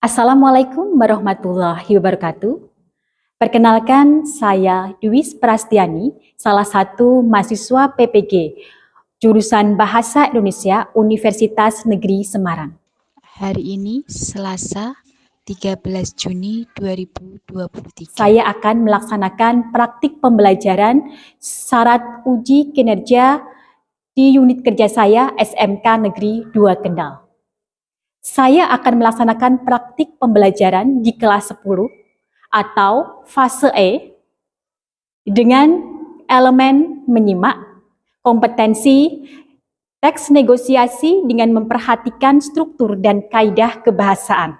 Assalamualaikum warahmatullahi wabarakatuh. Perkenalkan, saya Dwis Prastiani, salah satu mahasiswa PPG, jurusan Bahasa Indonesia Universitas Negeri Semarang. Hari ini Selasa 13 Juni 2023. Saya akan melaksanakan praktik pembelajaran syarat uji kinerja di unit kerja saya SMK Negeri 2 Kendal. Saya akan melaksanakan praktik pembelajaran di kelas 10 atau fase E dengan elemen menyimak, kompetensi, teks negosiasi dengan memperhatikan struktur dan kaidah kebahasaan.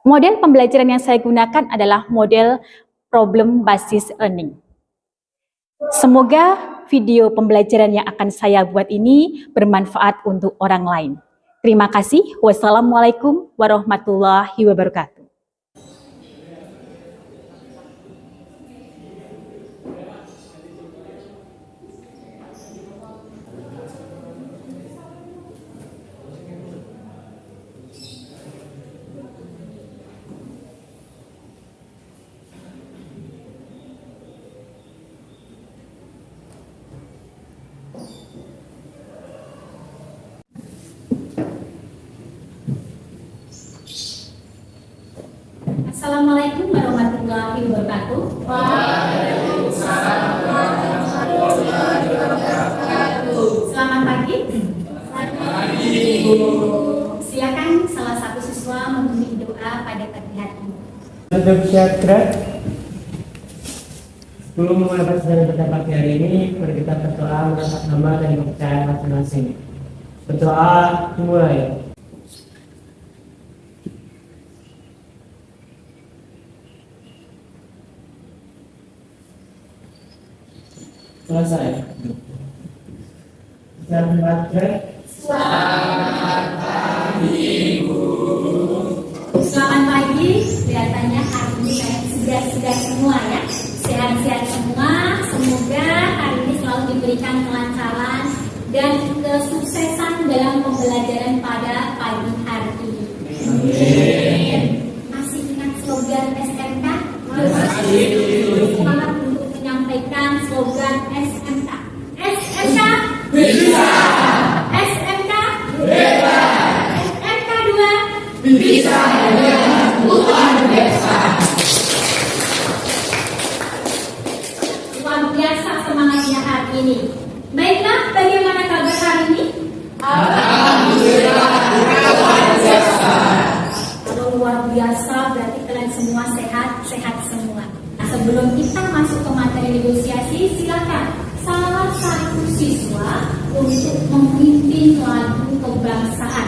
Model pembelajaran yang saya gunakan adalah model problem basis learning. Semoga video pembelajaran yang akan saya buat ini bermanfaat untuk orang lain. Terima kasih. Wassalamualaikum warahmatullahi wabarakatuh. Assalamualaikum warahmatullahi wabarakatuh. Waalaikumsalam warahmatullahi wabarakatuh. Selamat pagi. Selamat pagi. Silakan salah satu siswa membimbing doa pada pagi hari ini. Untuk syarat sebelum menghadapi sidang pada pagi hari ini, mari kita berdoa mengangkat nama dan kepercayaan masing-masing. Berdoa dimulai. Selesai. Selamat pagi. Kelihatannya hari ini kayak segar-segar semua ya. Sehat-sehat semua. Semoga hari ini selalu diberikan kelancaran dan kesuksesan dalam pembelajaran pada pagi hari ini. Amin. Masih ingat slogan SMK? Masih. Semangat untuk menyampaikan slogan SMK. SMK bisa. SMK bebas. SMK 2 bisa dengan luar biasa. Luar biasa semangatnya hari ini. Baiklah, bagaimana kabar hari ini? Alhamdulillah luar biasa. Kalau luar biasa berarti kalian semua sehat semua. Nah, sebelum kita masuk ke materi negosiasi, silakan salah satu siswa untuk memimpin lagu kebangsaan.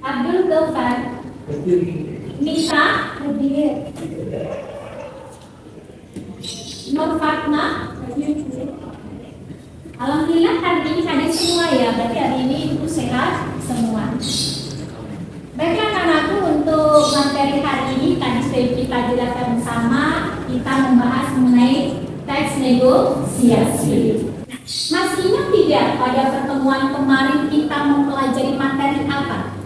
Abdul Ghaffar, Nisa, Nur Fatma. Alhamdulillah hari ini hadir semua ya, berarti hari ini ibu sehat semua. Baiklah anakku, untuk materi hari ini tadi sudah kita jelaskan bersama, kita membahas mengenai teks negosiasi. Masih ingat tidak pada pertemuan kemarin kita mempelajari materi apa?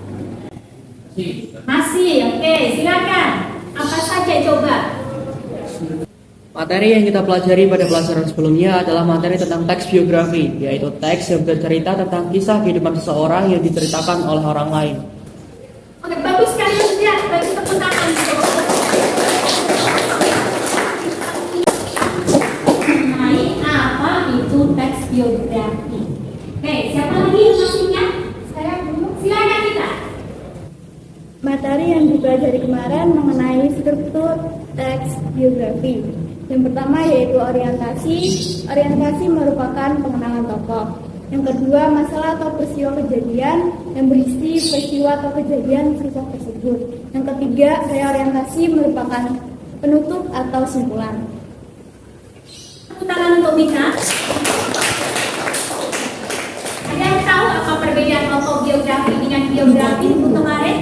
Masih, oke, silakan. Apa saja coba? Materi yang kita pelajari pada pelajaran sebelumnya adalah materi tentang teks biografi, yaitu teks yang bercerita tentang kisah kehidupan seseorang yang diceritakan oleh orang lain. Oke, bagus sekali ya. Bagi tepuk tangan. Mengenai apa itu teks biografi. Oke, siapa lagi yang masih ingat? Saya dulu. Silakan kita. Materi yang dipelajari kemarin mengenai struktur teks biografi. Yang pertama yaitu orientasi. Orientasi merupakan pengenalan tokoh. Yang kedua, masalah atau peristiwa kejadian yang berisi peristiwa atau kejadian kisah tersebut. Yang ketiga, reorientasi merupakan penutup atau simpulan. Tepuk tangan untuk Mika. Ada yang tahu apa perbedaan autobiografi dengan biografi untuk kemarin?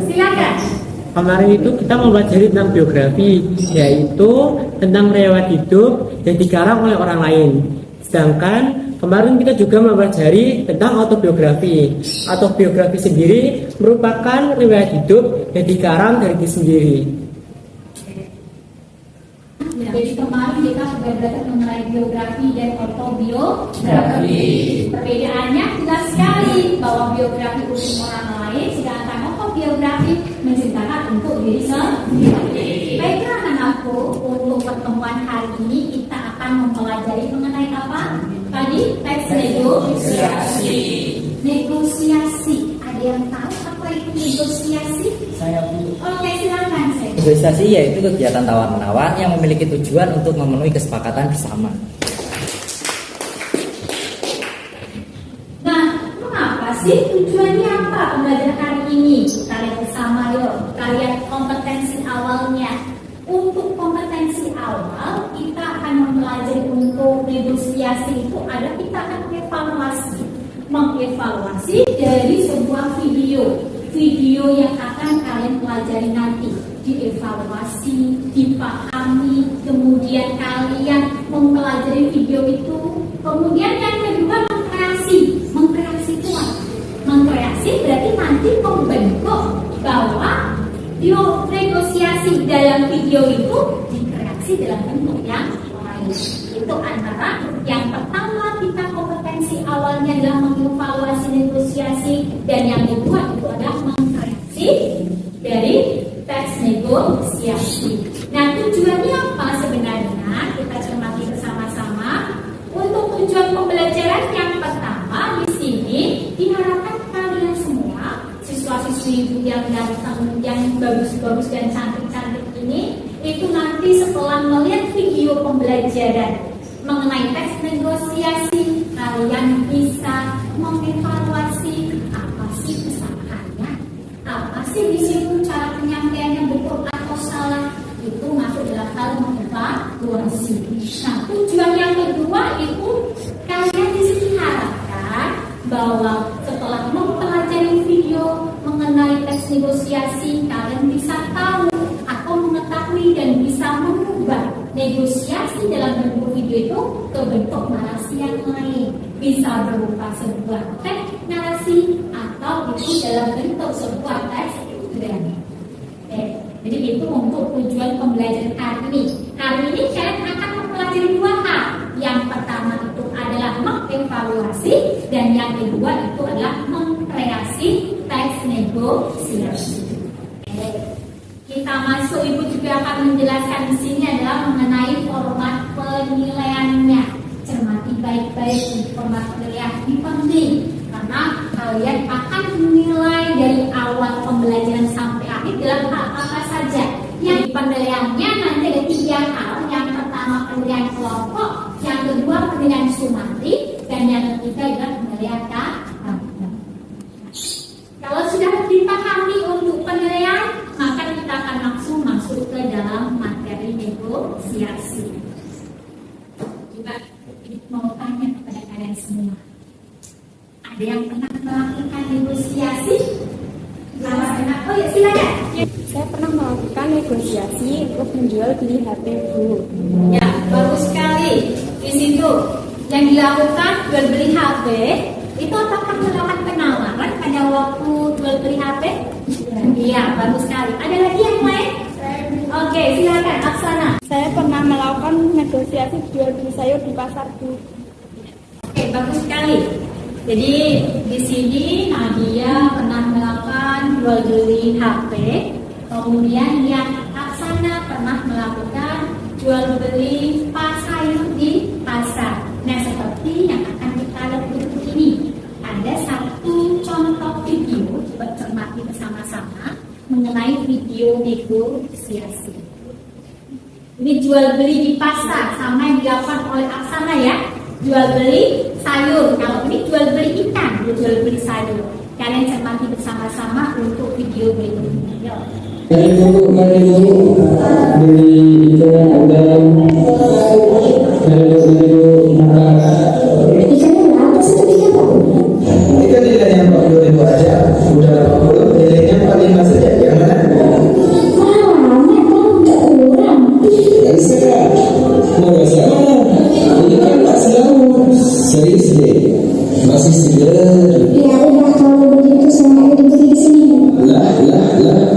Silakan. Kemarin itu kita mempelajari tentang biografi, yaitu tentang riwayat hidup yang dikarang oleh orang lain. Sedangkan kemarin kita juga mempelajari tentang autobiografi. Autobiografi sendiri merupakan riwayat hidup yang dikarang dari diri sendiri. Jadi kemarin kita sudah belajar mengenai biografi dan autobiografi. Perbedaannya jelas sekali bahwa biografi untuk orang lain, sedangkan autobiografi menceritakan untuk diri sendiri. Baiklah anakku, untuk pertemuan hari ini kita akan mempelajari mengenai apa? Tadi teks negosiasi. Negosiasi. Ada yang tahu apa itu negosiasi? Saya Oke, silakan. Negosiasi yaitu kegiatan tawar-menawar yang memiliki tujuan untuk memenuhi kesepakatan bersama. Nah, mengapa sih tujuannya apa pembelajaran hari ini? Kita lihat bersama yuk. Kita lihat kompetensi awalnya. Untuk kompetensi awal, kita akan mempelajari untuk negosiasi itu adalah kita akan mengevaluasi dari sebuah video yang akan kalian pelajari nanti, dievaluasi, dipahami, kemudian kalian mempelajari video itu, kemudian yang kedua mengkreasi itu apa? Mengkreasi berarti nanti membentuk bahwa negosiasi dalam video itu dikreasi dalam bentuk yang lain. Itu antara yang pertama kita kompetensi awalnya adalah mengevaluasi negosiasi, dan yang kedua itu adalah mengkreasi dari teks negosiasi. Nah, tujuannya apa sebenarnya? Kita cermati bersama-sama. Untuk tujuan pembelajaran yang pertama di sini diharapkan kalian semua siswa-siswi yang datang, yang bagus-bagus dan cantik-cantik ini, itu nanti setelah melihat video pembelajaran mengenai teks negosiasi, kalian bisa mengevaluasi apa sih kesalahannya, apa sih di situ cara penyampaiannya betul atau salah, itu masuk dalam hal mengevaluasi. Nah, tujuan yang kedua itu kalian di sini harapkan bahwa setelah mempelajari video mengenai teks negosiasi, kalian bisa tahu atau mengetahui dan bisa mengubah negosiasi dalam bentuk video itu ke bentuk narasi yang lain. Bisa berupa sebuah teks narasi atau itu dalam bentuk sebuah teks drama. Jadi itu untuk tujuan pembelajaran hari ini. Hari ini kalian akan mempelajari dua hal. Yang pertama itu adalah mengevaluasi, dan yang kedua itu adalah mengkreasi teks negosiasi. Kita masuk, Ibu juga akan menjelaskan di sini adalah mengenai format penilaiannya. Cermati baik-baik, format penilaian ini penting karena kalian akan menilai dari awal pembelajaran sampai akhir dalam hal apa saja. Yang penilaiannya nanti ada 3 hal. Yang pertama penilaian kelompok, yang kedua penilaian sumatif, dan yang ketiga adalah penilaian karakter. Kalau sudah dipahami untuk penilaian, maka kita akan langsung masuk ke dalam materi negosiasi. Juga mau tanya kepada kalian semua, ada yang pernah melakukan negosiasi? Oh ya, silakan. Saya pernah melakukan negosiasi untuk menjual beli HP dulu. Ya, bagus sekali. Di situ yang dilakukan jual beli HP, itu apakah melakukan penawaran pada waktu jual beli HP? Iya, bagus sekali. Ada lagi yang lain? Oke, silakan Aksana. Saya pernah melakukan negosiasi jual beli sayur di pasar, Bu. Oke, bagus sekali. Jadi di sini Nadia pernah melakukan jual beli HP, kemudian yang Aksana pernah melakukan jual beli sayur di pasar. Nah, seperti yang akan kita lihat berikut ini, ada satu contoh video, coba cermati bersama-sama mengenai video negosiasi. Ini jual beli di pasar, sama yang dilakukan oleh Aksana ya. Jual beli sayur, kalau ini jual beli ikan, jual beli sayur. Kalian cermati bersama-sama untuk video berikutnya. Yuk. Dari dulu beli ikan udang, dari dulu ikan nilainya 40.000 aja, udah 40 nilainya 45 saja, yang mana? Gak bisa, mau gak salah, ini kan tak selalu serius deh, masih segar. Ya udah kalau begitu saya dibeli di sini. Lah,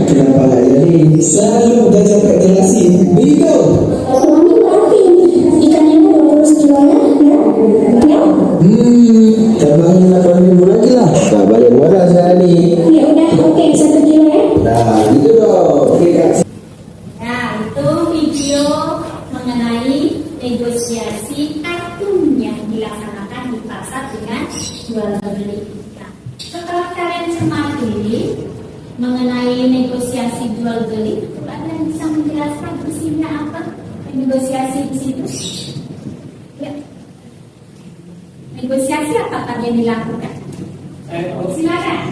kenapa nggak jadi? Selalu udah capek jelasin, beli kau. Suami berarti ikannya udah terus jualnya ya? Ya? Tambahin 8.000 lagi lah. Nah, balik modal sekali. Ya udah, oke, 1 kilo ya. Nah, gitu dong. Oke, Kak. Nah, itu video mengenai negosiasi kartun yang dilaksanakan di pasar dengan jual beli ikan. Setelah kalian cermati mengenai negosiasi jual beli, kalian bisa menjelaskan isinya apa? Negosiasi di situ. Ya. Negosiasi apa tadi yang dilakukan? Silakan.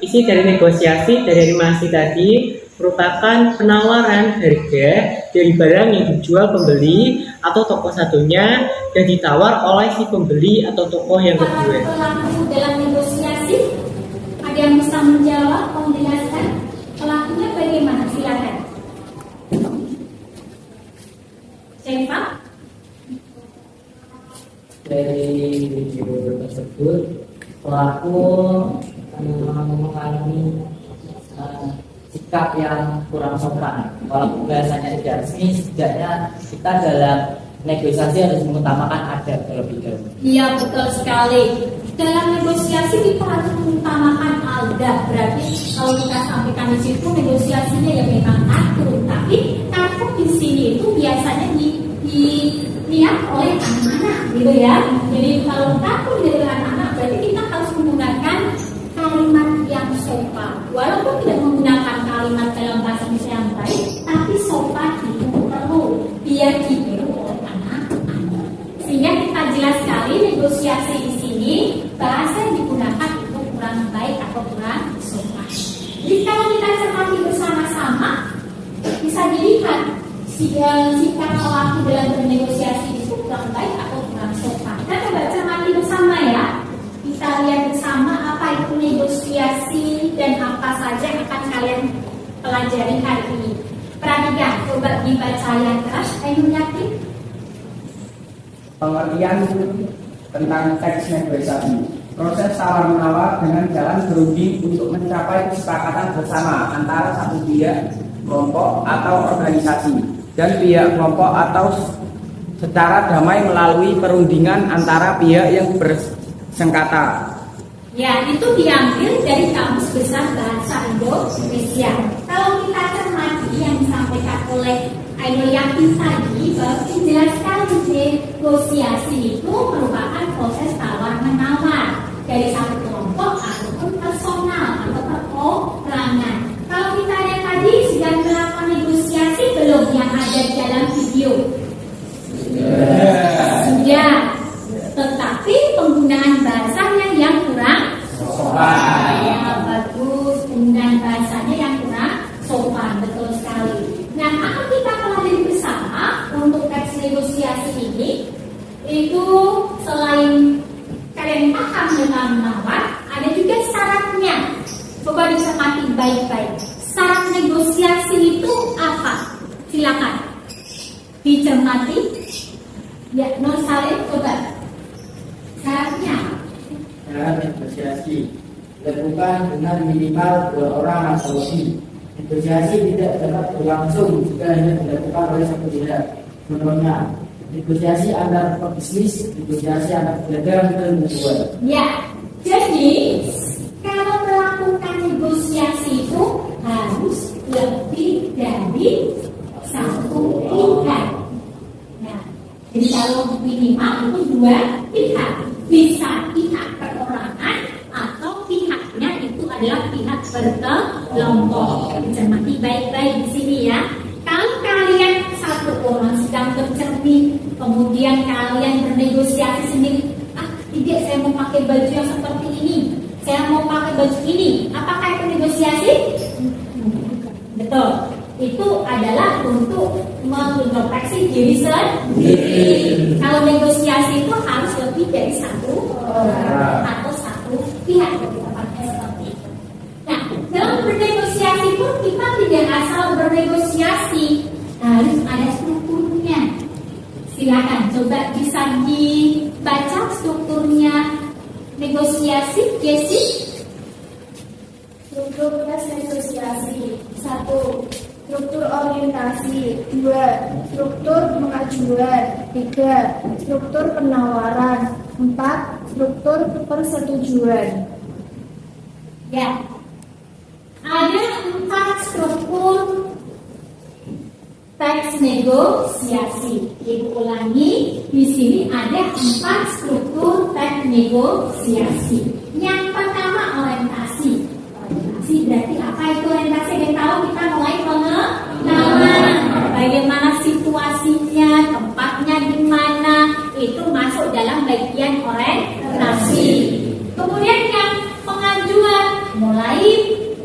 Isi dari negosiasi dari animasi tadi merupakan penawaran harga dari barang yang dijual pembeli atau toko satunya dan ditawar oleh si pembeli atau toko yang kedua. Pelaku dalam negosiasi, ada yang bisa menjawab, menjelaskan pelakunya bagaimana? Silakan. Siapa? Dari video tersebut pelaku mengalami sikap yang kurang sopan. Walaupun bahasanya tidak resmi, setidaknya kita dalam negosiasi harus mengutamakan adab terlebih dahulu. Iya, betul sekali. Dalam negosiasi kita harus mengutamakan adab. Berarti kalau kita sampaikan di situ negosiasinya ya memang atur, tapi takut di sini itu biasanya dilihat oleh anak-anak, gitu ya. Jadi kalau takut dari anak-anak, berarti kita harus menggunakan kalimat yang sopan. Walaupun tidak menggunakan kalimat dalam bahasa Indonesia yang baik, tapi sopan itu perlu biar ditiru oleh anak-anak. Sehingga kita jelas sekali negosiasi di sini bahasa yang digunakan itu kurang baik atau kurang sopan. Jadi kalau kita cermati bersama-sama bisa dilihat sikap pelaku dalam bernegosiasi itu kurang baik atau kurang sopan. Kita coba cermati bersama ya. Kita lihat bersama apa itu negosiasi dan apa saja yang akan kalian pelajari hari ini. Perhatikan, coba dibaca yang keras. Ayo Yakin. Pengertian tentang teks negosiasi. Proses tawar-menawar dengan jalan berunding untuk mencapai kesepakatan bersama antara satu pihak, kelompok atau organisasi dan pihak kelompok atau secara damai melalui perundingan antara pihak yang bersengketa. Ya, itu diambil dari Kamus Besar Bahasa Indonesia. Kalau kita cermati yang disampaikan oleh Ainul Yakin tadi, bahwa menjelaskan negosiasi itu merupakan proses tawar-menawar dari satu kelompok ataupun personal atau perorangan. Kalau kita lihat tadi sudah melakukan negosiasi belum yang ada di dalam video? Sudah. Tetapi penggunaan bahasanya yang kurang sopan. Ya, bagus. Penggunaan bahasanya yang kurang sopan, betul sekali. Nah, akan kita pelajari bersama untuk teks negosiasi ini, itu selain kalian paham dengan menawar, ada juga syaratnya. Coba dicermati baik-baik. Syarat negosiasi itu apa? Silakan dicermati. Ya, Nur Salim, coba. Syaratnya Dalam negosiasi dilakukan dengan minimal 2 orang atau lebih Negosiasi tidak dapat berlangsung jika hanya dilakukan oleh satu pihak. Contohnya, negosiasi antar pebisnis, negosiasi antar pedagang dan penjual. Ya, jadi kalau melakukan negosiasi itu harus lebih dari satu pihak. Nah, jadi kalau minimal itu dua pihak, bisa pihak perorangan atau pihaknya itu adalah pihak berkelompok. Cermati baik-baik di sini ya. Kalau kalian satu orang sedang bercermin, kemudian kalian bernegosiasi sendiri, tidak, saya mau pakai baju yang seperti ini, saya mau pakai baju ini, apakah itu negosiasi? Betul, itu adalah untuk mengintrospeksi diri sendiri. Kalau negosiasi itu harus lebih dari satu orang atau satu pihak, tepatnya seperti itu. Nah, dalam bernegosiasi pun kita tidak asal bernegosiasi, harus ada strukturnya. Silakan coba bisa dibaca strukturnya negosiasi, Jesse. Struktur tes negosiasi. 1. Struktur orientasi. 2. Struktur pengajuan. 3. Struktur penawaran. 4. Struktur persetujuan. Ya, ada 4 struktur teks negosiasi. Ibu ulangi, di sini ada 4 struktur teks negosiasi. Yang pertama orientasi. Orientasi berarti apa itu orientasi? Yang tahu kita mulai pengenalan. Bagaimana situasinya, tempatnya di mana, itu masuk dalam bagian orientasi. Kemudian yang pengajuan, mulai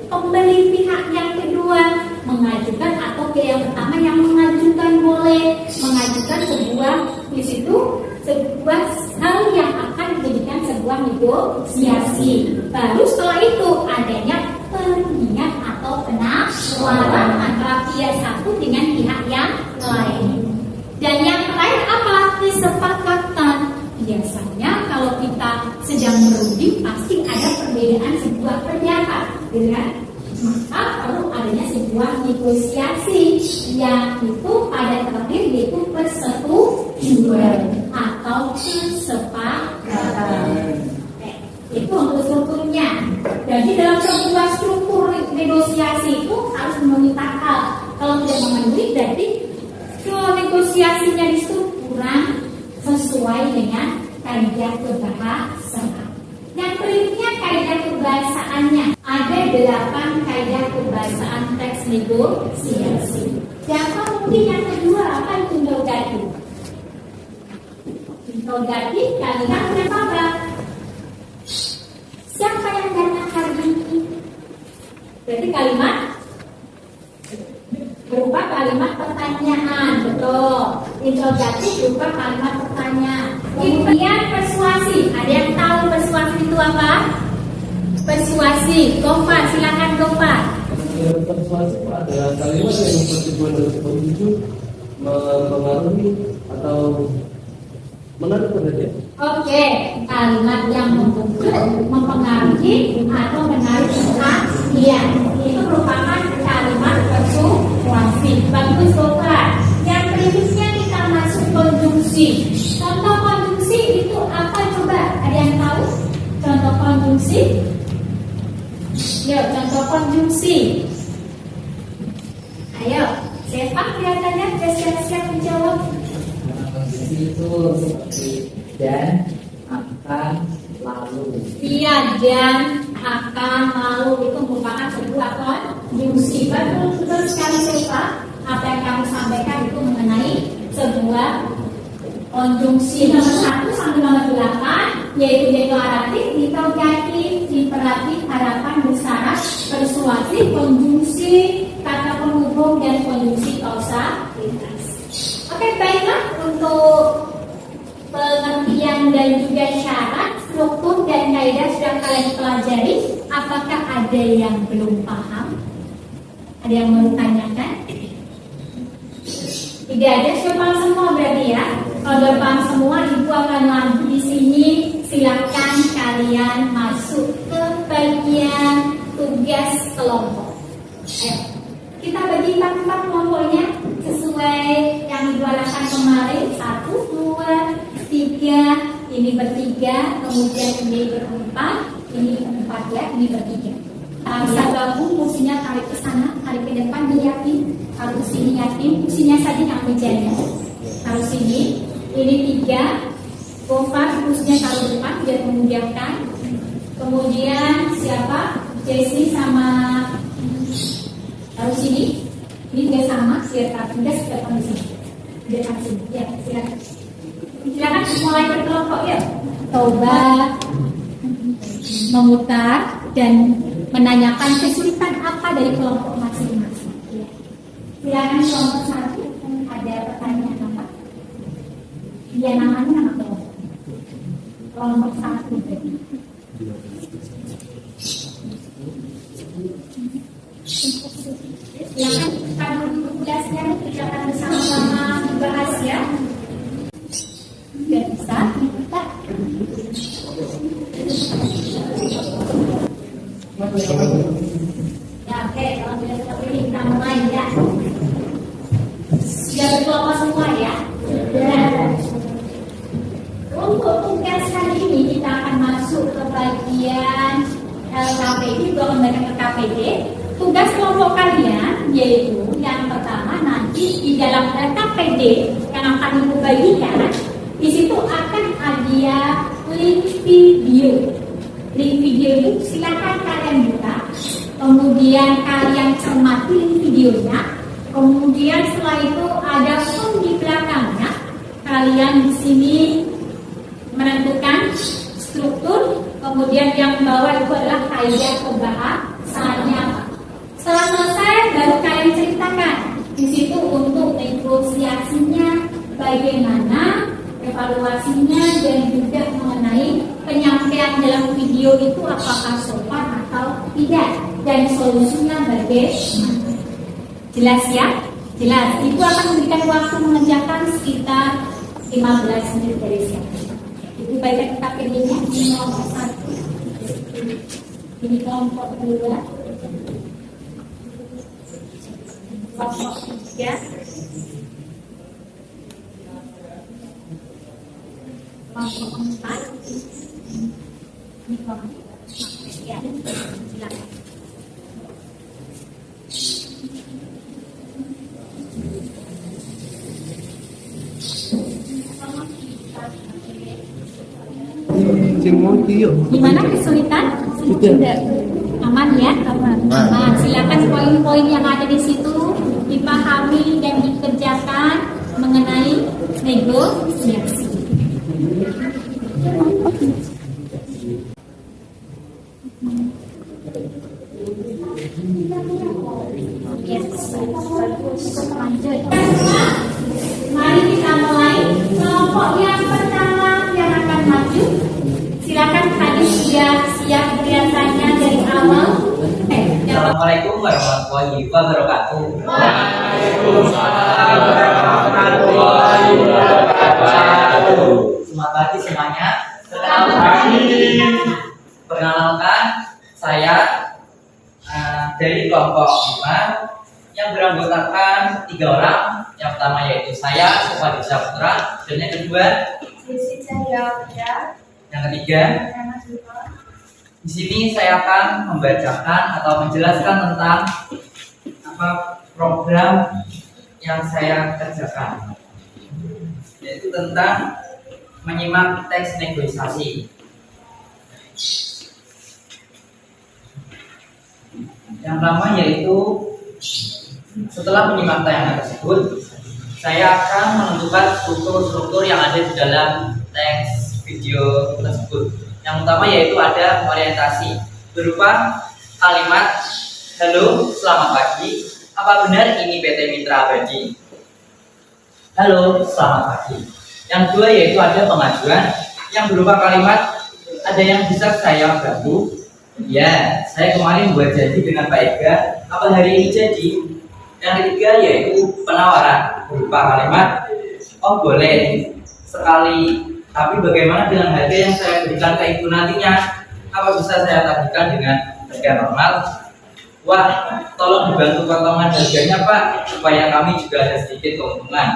pembeli pihak yang kedua mengajukan atau yang pertama yang mengajukan boleh mengajukan sebuah di situ sebuah hal yang akan dijadikan sebuah negosiasi. Baru setelah itu adanya perundingan atau penawaran antara pihak satu dengan pihak yang lain. Dan yang terakhir apa? Kesepakatan. Biasanya kalau kita sedang berunding pasti ada perbedaan sebuah pernyataan, gitu kan? Maka perlu adanya sebuah negosiasi yang itu pada terakhir yaitu persetujuan atau kesepakatan. Itu untuk strukturnya. Jadi dalam sebuah struktur negosiasi itu harus memenuhi hal. Kalau tidak memenuhi berarti negosiasinya di situ kurang sesuai dengan kaidah kebahasaan. Yang berikutnya kaidah kebahasaannya. Ada 8 kaidah kebahasaan teks negosiasi. Siapa mungkin yang kedua apa itu interrogatif? Interrogatif kalimat apa? Siapa yang datang hari ini? Berarti kalimat berupa kalimat pertanyaan, betul. Interrogatif berupa kalimat pertanyaan. Kemudian persuasi. Ada yang tahu persuasi itu apa? Persuasi. Gofar, silakan Gofar. Persuasi adalah kalimat yang bertujuan untuk membujuk, mempengaruhi atau menarik perhatian. Oke, kalimat yang membujuk, mempengaruhi atau menarik perhatian. Itu merupakan kalimat persuasi. Bagus Gofar. Yang berikutnya kita masuk konjungsi. Contoh konjungsi itu apa coba? Ada yang tahu? Contoh konjungsi? Yuk, contoh konjungsi. Ayo, siapa kelihatannya siap-siap menjawab? Konjungsi itu seperti dan, akan, lalu. Iya, dan, akan, lalu itu merupakan sebuah konjungsi. Betul sekali siapa? Apa yang kamu sampaikan itu mengenai sebuah konjungsi. Nomor 1 sampai nomor 8 yaitu deklaratif, interrogatif, imperatif, harapan, bersyarat, persuasi, konjungsi, kata penghubung, dan konjungsi kausalitas. Oke, baiklah untuk pengertian dan juga syarat, struktur dan kaidah sudah kalian pelajari. Apakah ada yang belum paham? Ada yang mau tanyakan? Tidak ada, sudah paham semua berarti ya. Kalau sudah paham semua, ibu akan lanjut di sini. Silakan kalian masuk ke bagian tugas kelompok. ini bertiga, kemudian ini berempat, ini empat ya, ini bertiga. Bisa gabung, kursinya tarik ke sana, tarik ke depan, diyakin. Kalau sini yakin, kursinya saja yang mejanya. Kalau sini, ini 3, Gofar, kursinya taruh depan biar memudahkan. Kemudian siapa? Jesse sama taruh sini. Ini juga sama, biar tidak depan di sini. Depan sini, ya silakan. Silakan mulai berkelompok ya. Coba memutar dan menanyakan kesulitan apa dari kelompok masing-masing. Ya. Silakan kelompok 1 ada pertanyaan apa? Dia namanya nama kelompok. Kelompok 1 berarti. Silakan kalau tugasnya kita akan bersama-sama dibahas ya. Tidak bisa kita. Ya, oke, kalau sudah seperti ini kita mulai ya. Sudah berkelompok semua ya. Sudah. Untuk tugas kali ini kita akan masuk ke bagian LKPD, juga kembali ke KPD. Tugas kelompok kalian yaitu yang pertama nanti di dalam LKPD yang akan ibu bagikan, di situ akan ada link video. Link video itu silakan kalian buka, kemudian kalian cermati link videonya, kemudian setelah itu ada form di belakangnya. Kalian di sini menentukan struktur, kemudian yang bawah itu adalah kaidah pembahasannya. Setelah selesai baru kalian ceritakan di situ untuk negosiasinya bagaimana, evaluasinya, dan juga mengenai penyampaian dalam video itu apakah sopan atau tidak, dan solusinya bagaimana. Jelas ya? Jelas. Itu akan memberikan waktu mengerjakan sekitar 15 menit dari siapa. Itu baiknya kita pilihnya ini nomor 1. Ini kelompok 2. Kelompok 3. Kelompok 4. Ini kelompok 4. Ya, silakan. Gimana kesulitan? Tidak. Aman ya? Aman. Silakan poin-poin yang ada di situ dipahami dan dikerjakan mengenai negosiasi. Lanjut. Mari kita mulai. Kelompok yang pertama yang akan maju. Silakan tadi sudah siap biasanya dari awal. Assalamualaikum warahmatullahi wabarakatuh. Waalaikumsalam warahmatullahi wabarakatuh. Selamat pagi semuanya. Selamat pagi. Perkenalkan, saya dari kelompok 5 yang beranggotakan 3 orang. Yang pertama yaitu saya, Sofa Saputra, dan yang kedua yang ketiga. Di sini saya akan membacakan atau menjelaskan tentang program yang saya kerjakan, yaitu tentang menyimak teks negosiasi. Yang pertama yaitu setelah menyimak tayangan tersebut, saya akan menentukan struktur-struktur yang ada di dalam teks video tersebut. Yang pertama yaitu ada orientasi berupa kalimat halo, selamat pagi. Apa benar ini PT Mitra Abadi? Halo, selamat pagi. Yang kedua yaitu ada pengajuan yang berupa kalimat ada yang bisa saya bantu? Ya, saya kemarin buat janji dengan Pak Ega. Apa hari ini jadi? Yang ketiga yaitu penawaran berupa kalimat oh boleh sekali, tapi bagaimana dengan harga yang saya berikan ke ibu nantinya? Apa bisa saya tagihkan dengan harga normal? Wah, tolong dibantu potongan harganya Pak, supaya kami juga ada sedikit keuntungan.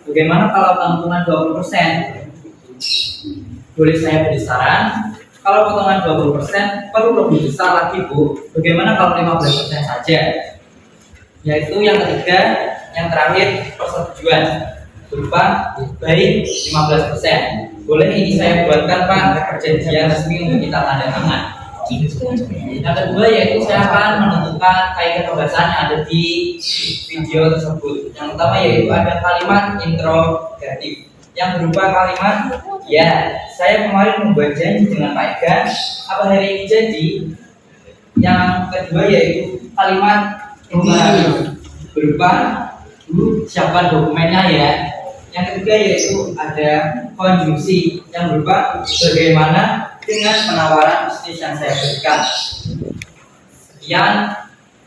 Bagaimana kalau keuntungan 20%? Boleh saya beri saran, kalau potongan 20% perlu lebih besar lagi Bu. Bagaimana kalau 15% saja? Yaitu yang ketiga, yang terakhir persetujuan berupa baik 15%. Boleh ini saya buatkan Pak perjanjian resmi untuk kita tanda tangan. Yang kedua yaitu saya akan menentukan kaidah pembahasan yang ada di video tersebut. Yang pertama yaitu ada kalimat interrogatif yang berupa kalimat ya, saya kemarin membuat janji dengan Pak Ega, apa hari ini jadi? Yang kedua yaitu kalimat berupa siapkan dokumennya ya. Yang ketiga yaitu ada konjungsi yang berupa bagaimana dengan penawaran bisnis yang saya berikan. Sekian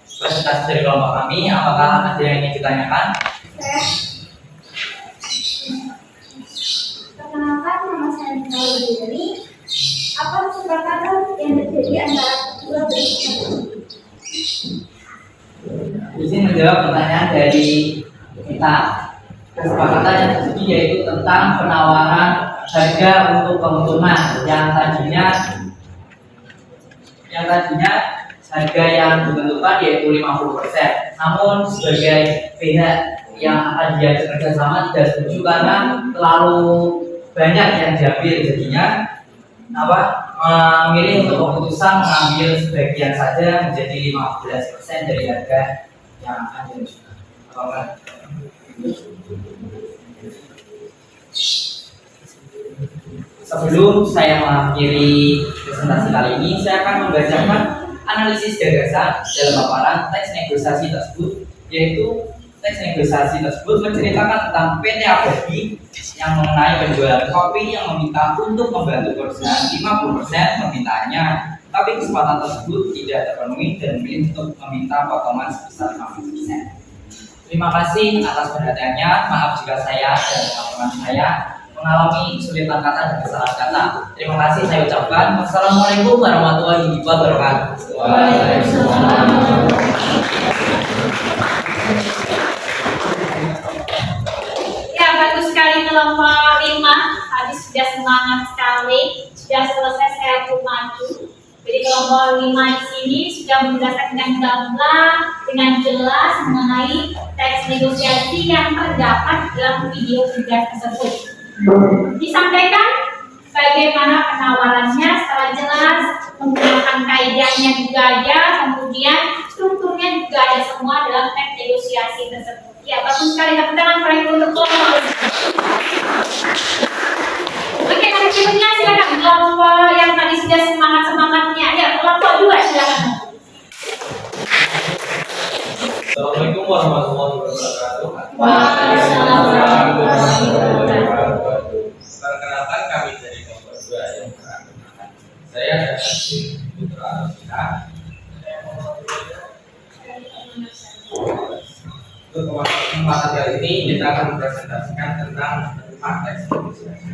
presentasi dari kelompok kami. Apakah ada yang ingin ditanyakan? Perkenalkan, nama saya Nina Wardani. Apa kesepakatan yang terjadi antara kedua belah pihak? Izin menjawab pertanyaan dari kita. Kesepakatan yang terjadi yaitu tentang penawaran harga untuk keuntungan yang tadinya harga yang ditentukan yaitu 50%. Namun sebagai pihak yang akan diajak kerjasama tidak setuju karena terlalu banyak yang diambil, jadinya memilih untuk keputusan mengambil sebagian saja menjadi 15% dari harga yang akan diajukan. Sebelum saya mengakhiri presentasi kali ini, saya akan membacakan analisis gagasan dalam paparan teks negosiasi tersebut, yaitu teks negosiasi tersebut menceritakan tentang PT Abadi yang mengenai penjualan kopi yang meminta untuk membantu perusahaan 50% permintaannya, tapi kesempatan tersebut tidak terpenuhi dan memilih untuk meminta potongan sebesar 50%. Terima kasih atas perhatiannya. Maaf jika saya dan teman-teman saya mengalami kesulitan kata dan kesalahan kata. Terima kasih saya ucapkan. Wassalamualaikum warahmatullahi wabarakatuh. Ya, bagus sekali kelompok 5. Tadi sudah semangat sekali, sudah selesai saya maju. Jadi kelompok 5 di sini sudah menjelaskan dengan gamblang, dengan jelas mengenai teks negosiasi yang terdapat dalam video tugas tersebut. Disampaikan bagaimana penawarannya secara jelas, menggunakan kaidahnya juga ada, kemudian strukturnya juga ada semua dalam teks negosiasi tersebut. Ya, bagus sekali, tepuk tangan untuk kelompok. Oke, hari berikutnya silakan kelompok yang tadi sudah semangatnya. Ya, kelompok 2 silakan. Assalamualaikum warahmatullahi wabarakatuh. Waalaikumsalam warahmatullahi wabarakatuh. Perkenalkan kami dari kelompok 2 yang beranggotakan saya dan Putra Rosina. Untuk kesempatan kali ini kita akan mempresentasikan tentang teks negosiasi.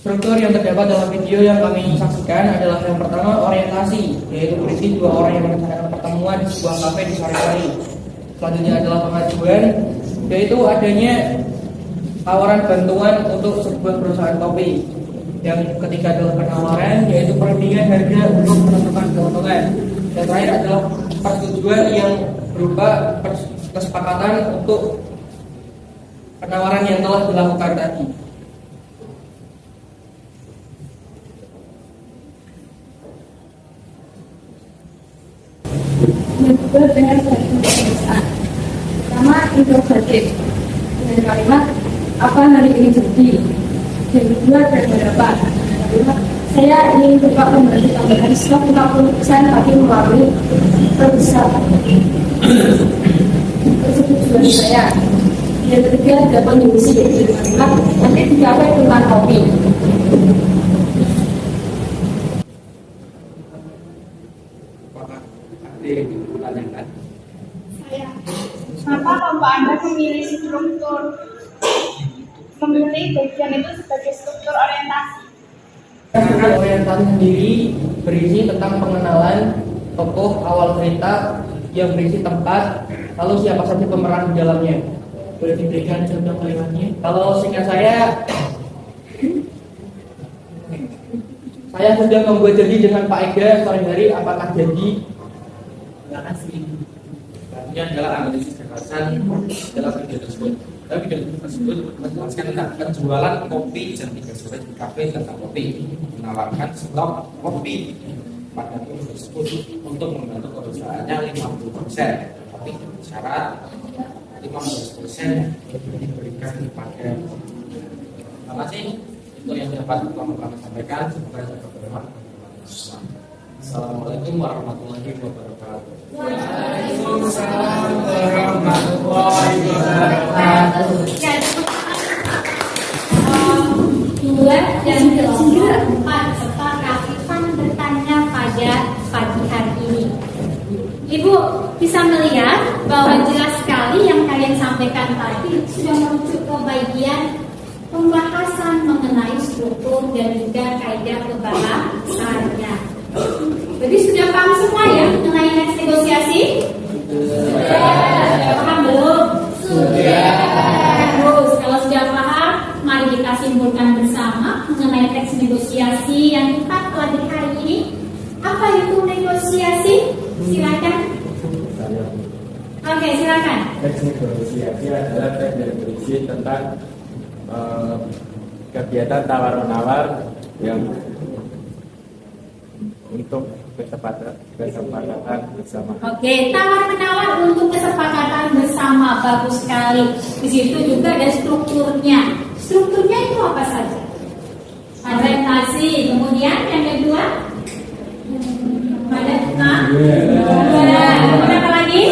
Struktur yang terdapat dalam video yang kami saksikan adalah yang pertama orientasi, yaitu berisi 2 orang yang merencanakan pertemuan di sebuah kafe di sore hari. Selanjutnya adalah pengajuan, yaitu adanya tawaran bantuan untuk sebuah perusahaan kopi. Yang ketiga adalah penawaran, yaitu perundingan harga untuk menentukan keuntungan. Yang terakhir adalah persetujuan yang berupa kesepakatan untuk penawaran yang telah dilakukan tadi. Yang kedua dengan pemeriksaan. Pertama, interrogatif dengan kalimat apa hari ini jadi. Yang kedua berapa. Kedua, saya ingin coba membantu tambahan stok 50% bagi melalui terbesar. Persetujuan saya. Yang ketiga ada kondisi yaitu kalimat nanti di kafe dengan kopi. Saya. Kenapa kelompok Anda memilih bagian itu sebagai struktur orientasi? Struktur orientasi sendiri berisi tentang pengenalan tokoh awal cerita yang berisi tempat, Lalu siapa saja pemeran di dalamnya? Boleh diberikan contoh kalimatnya? Kalau singkat saya sudah membuat janji dengan Pak Ega sore hari. Apakah janji? Terima kasih. Ini adalah analisis gagasan dalam video tersebut. Dalam video tersebut menjelaskan tentang penjualan kopi jam 3 sore di kafe tentang kopi, menawarkan stok kopi pada kopi tersebut untuk membantu perusahaannya 50%, tapi dengan syarat 15% diberikan kepada. Terima kasih. Itu yang dapat kami sampaikan. Semoga bermanfaat. Assalamualaikum warahmatullahi wabarakatuh. Waalaikumsalam warahmatullahi wabarakatuh. 2 dan 4 serta keaktifan bertanya pada pagi hari ini. Ibu bisa melihat bahwa jelas sekali yang kalian sampaikan tadi sudah merujuk ke bagian pembahasan mengenai struktur dan juga kaidah kebahasaannya. Jadi sudah paham semua ya mengenai teks negosiasi? Sudah paham belum? Sudah. Terus kalau sudah paham, mari kita simpulkan bersama mengenai teks negosiasi yang kita pelajari hari ini. Apa itu negosiasi? Silakan. Oke, silakan. Teks negosiasi adalah teks yang berisi tentang kegiatan tawar-menawar yang untuk kesepakatan bersama. Oke, tawar-menawar untuk kesepakatan bersama, bagus sekali. Di situ juga ada strukturnya. Strukturnya itu apa saja? Adaptasi, kemudian yang kedua, kemudian apa lagi?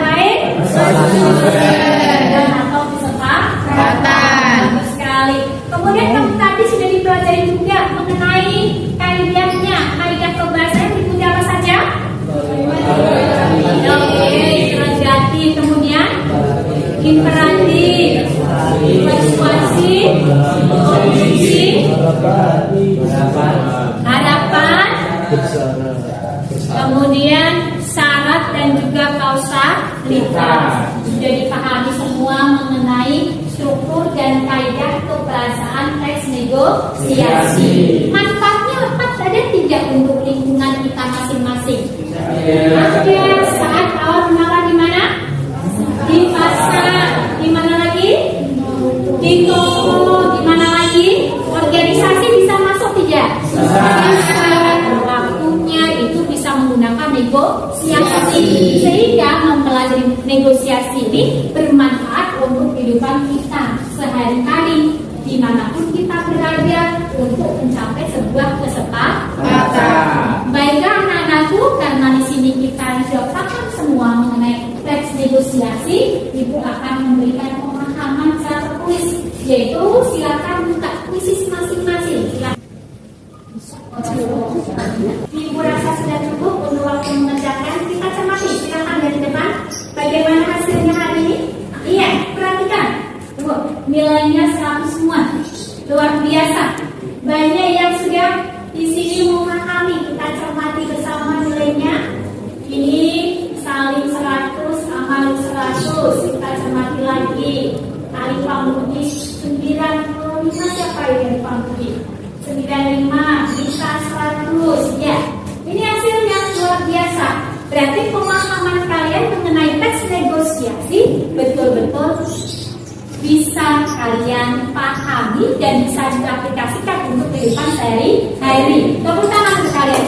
Baik. Dan atau kesepakatan. Bagus sekali. Kemudian kamu tadi sudah dipelajari juga mengenai kaidahnya, kaidah kebahasaan diikuti apa saja? Oke, interrogatif, kemudian imperatif, persuasif, kondisi, harapan, kemudian syarat dan juga kausalitas. Sudah dipahami semua mengenai struktur dan kaidah kebahasaan teks negosiasi. Manfaatnya apa ada 3 untuk lingkungan kita masing-masing. Ada saat awal menawar di mana? Di pasar. Di mana lagi? Di toko. Di mana lagi? Organisasi bisa masuk tidak? Bisa. Waktunya itu bisa menggunakan negosiasi. Sehingga mempelajari negosiasi ini bermanfaat untuk kehidupan kita sehari-hari dimanapun kita berada untuk mencapai sebuah kesepakatan. Baiklah anak-anakku, karena di sini kita sudah paham semua mengenai teks negosiasi, ibu akan memberikan pemahaman secara tertulis, yaitu silakan buka puisi masing-masing. Ibu rasa sudah cukup untuk waktu mengerjakan. Kita cermati, silakan dari depan. Bagaimana hasilnya hari ini? Iya, perhatikan. Nilainya 100 semua, luar biasa. Banyak yang sudah di sini memahami. Kita cermati bersama nilainya. Ini saling 100, amal 100. Kita cermati lagi. Kali pambudi 95, siapa yang pambudi? 95, bisa 100. Ya, ini hasilnya luar biasa. Berarti pemahaman kalian mengenai teks negosiasi betul-betul bisa kalian pahami dan bisa diaplikasikan untuk kehidupan sehari-hari. Tepuk tangan untuk kalian.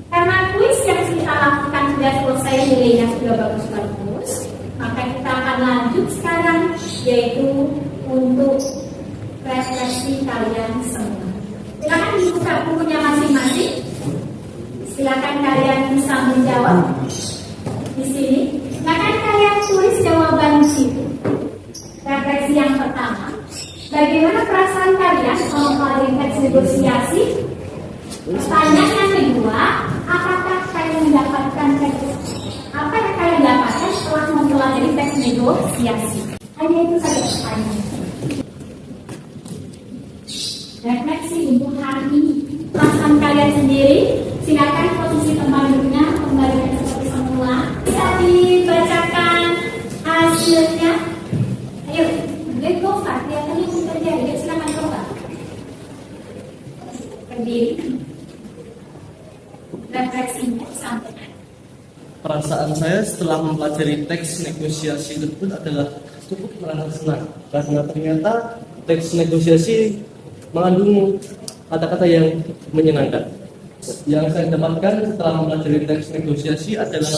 Karena kuis yang kita lakukan sudah selesai, nilainya sudah bagus-bagus, maka kita akan lanjut sekarang, yaitu untuk refleksi kalian semua. Silakan dibuka bukunya masing-masing. Silakan kalian bisa menjawab di sini. Silakan kalian tulis jawaban di situ. Refleksi yang pertama, bagaimana perasaan kalian mempelajari teks negosiasi? Pertanyaan yang kedua, apakah kalian mendapatkan teks? Apa yang kalian dapatkan setelah mempelajari teks negosiasi? Hanya itu saja pertanyaan. Refleksi kalian sendiri. Silakan posisi tempat duduknya kembalikan seperti semula. Bisa dibacakan hasilnya. Ayo, let's go Pak. Kelihatannya bekerja. Ayo silakan coba. Berdiri. Refleksinya sampaikan. Perasaan saya setelah mempelajari teks negosiasi tersebut adalah cukup merasa senang karena ternyata teks negosiasi mengandung kata-kata yang menyenangkan. Yang saya dapatkan setelah mempelajari teks negosiasi adalah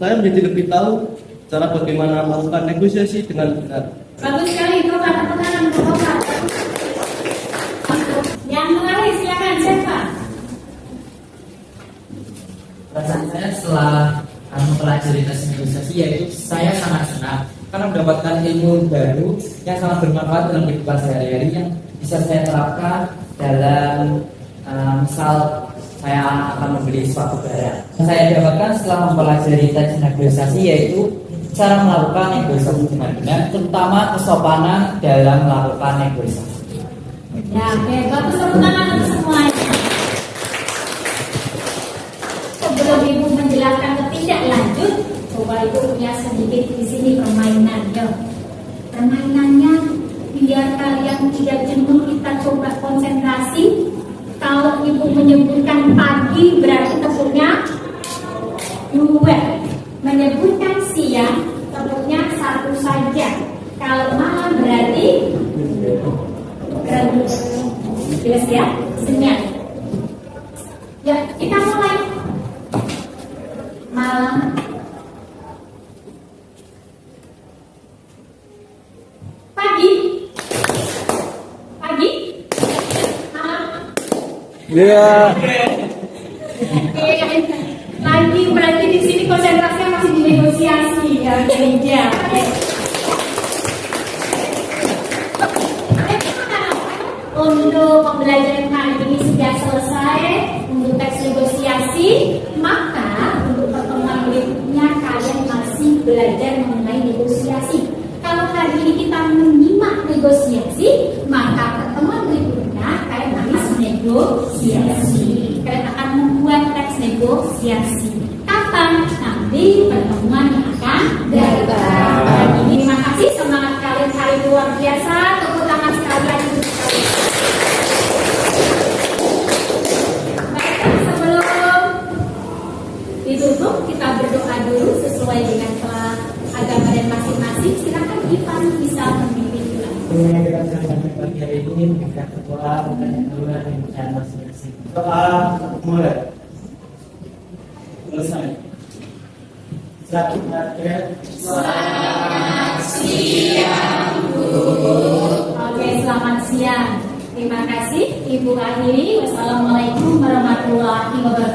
saya menjadi lebih tahu cara bagaimana melakukan negosiasi dengan benar. Bagus sekali, itu kata-kata untuk Bapak. Yang terakhir silakan siapa? Perasaan saya setelah mempelajari teks negosiasi yaitu saya sangat senang karena mendapatkan ilmu baru yang sangat bermanfaat dalam kehidupan sehari-hari yang bisa saya terapkan dalam misal saya akan membeli suatu barang. Saya dapatkan setelah mempelajari teks negosiasi yaitu cara melakukan negosiasi dengan benar, terutama kesopanan dalam melakukan negosiasi. Ya, oke, bagus, tepuk tangan untuk semuanya. Sebelum Ibu menjelaskan ketidak lanjut, coba Ibu punya sedikit di sini permainan, ya. Permainannya biar kalian tidak jenuh, kita coba konsentrasi. Kalau Ibu menyebutkan pagi berarti tepuknya 2. Menyebutkan siang tepuknya 1 saja. Kalau malam berarti jelas ya, senyap. Ya, kita mulai. Malam. Pagi. Pagi. Malam. Iya. Lagi berarti di sini konsentrasinya masih di negosiasi ya, kerja. Untuk pembelajaran kali ini sudah selesai untuk teks negosiasi, maka untuk pertemuan berikutnya kalian masih belajar mengenai negosiasi. Kalau hari ini kita menyimak negosiasi, maka pertemuan berikutnya kalian harus negosiasi. Kalian akan membuat teks negosiasi. Kapan? Nanti pertemuan yang akan datang. Terima kasih, semangat kalian hari luar biasa. Tepuk tangan sekalian untuk kalian. Baiklah, sebelum ditutup kita berdoa dulu sesuai dengan agama dan masing-masing. Silakan Ivan bisa memimpin doa. Kita akan pagi hari ini kita ketua dan dua dan masing-masing. Doa mulai. Selesai. Selamat siang, Bu. Oke, selamat siang. Terima kasih Ibu akhiri. Wassalamualaikum warahmatullahi wabarakatuh.